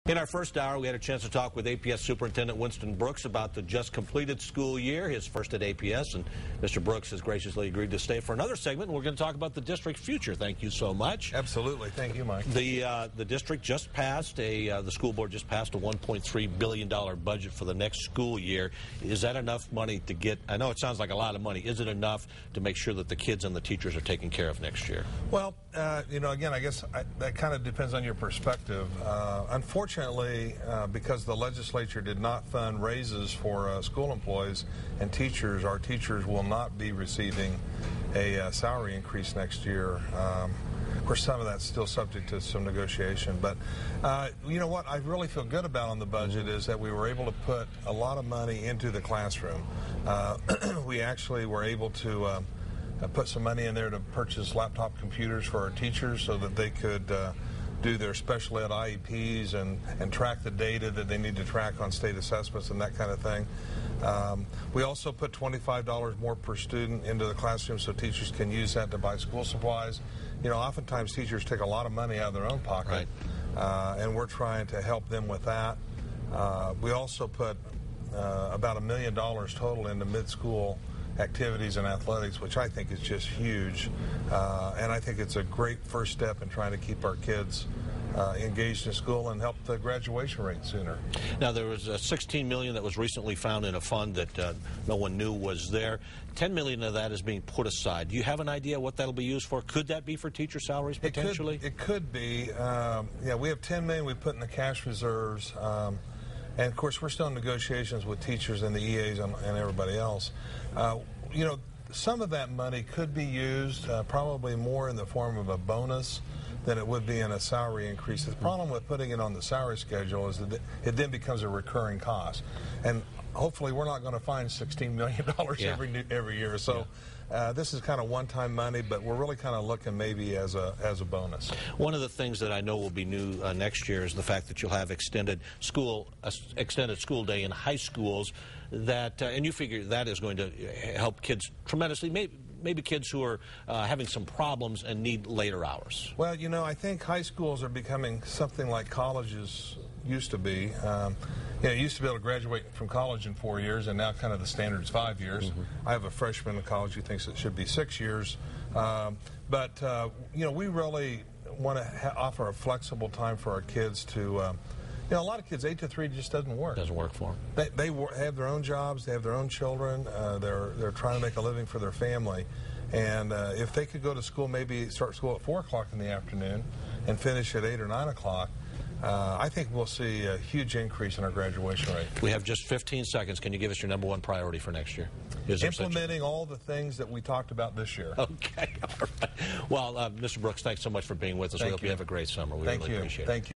In our first hour, we had a chance to talk with APS Superintendent Winston Brooks about the just completed school year, his first at APS, and Mr. Brooks has graciously agreed to stay for another segment. We're going to talk about the district's future. Thank you so much. Absolutely. Thank you, Mike. The district just passed the school board just passed a $1.3 billion budget for the next school year. Is that enough money to get, I know it sounds like a lot of money, is it enough to make sure that the kids and the teachers are taken care of next year? Well, again, I guess that kind of depends on your perspective. Unfortunately, because the legislature did not fund raises for school employees and teachers, our teachers will not be receiving a salary increase next year. Of course, some of that's still subject to some negotiation. But you know what I really feel good about on the budget is that we were able to put a lot of money into the classroom. We actually were able to put some money in there to purchase laptop computers for our teachers so that they could do their special ed IEPs and track the data that they need to track on state assessments and that kind of thing. We also put $25 more per student into the classroom so teachers can use that to buy school supplies. You know, oftentimes teachers take a lot of money out of their own pocket, right. And we're trying to help them with that. We also put about $1 million total into mid-school activities and athletics, which I think is just huge, and I think it's a great first step in trying to keep our kids engaged in school and help the graduation rate sooner. Now, there was $16 million that was recently found in a fund that no one knew was there. $10 million of that is being put aside. Do you have an idea what that'll be used for? Could that be for teacher salaries potentially? It could be. Yeah, we have $10 million we put in the cash reserves. And, of course, we're still in negotiations with teachers and the EAs and everybody else. You know, some of that money could be used probably more in the form of a bonus than it would be in a salary increase. The problem with putting it on the salary schedule is that it then becomes a recurring cost. And hopefully we're not going to find $16 million every year. So this is kind of one-time money, but we're really kind of looking maybe as a bonus. One of the things that I know will be new next year is the fact that you'll have extended school day in high schools. That and you figure that is going to help kids tremendously. Maybe kids who are having some problems and need later hours. Well, you know, I think high schools are becoming something like colleges used to be. You know, you used to be able to graduate from college in 4 years, and now kind of the standard is 5 years. I have a freshman in college who thinks it should be 6 years. But you know, we really want to offer a flexible time for our kids to you know, a lot of kids, 8 to 3 just doesn't work. Doesn't work for them. They have their own jobs, they have their own children, they're trying to make a living for their family. And if they could go to school, maybe start school at 4 o'clock in the afternoon and finish at 8 or 9 o'clock, I think we'll see a huge increase in our graduation rate. We have just 15 seconds. Can you give us your #1 priority for next year? Implementing all the things that we talked about this year. Okay, all right. Well, Mr. Brooks, thanks so much for being with us. We hope you have a great summer. We really appreciate it. Thank you.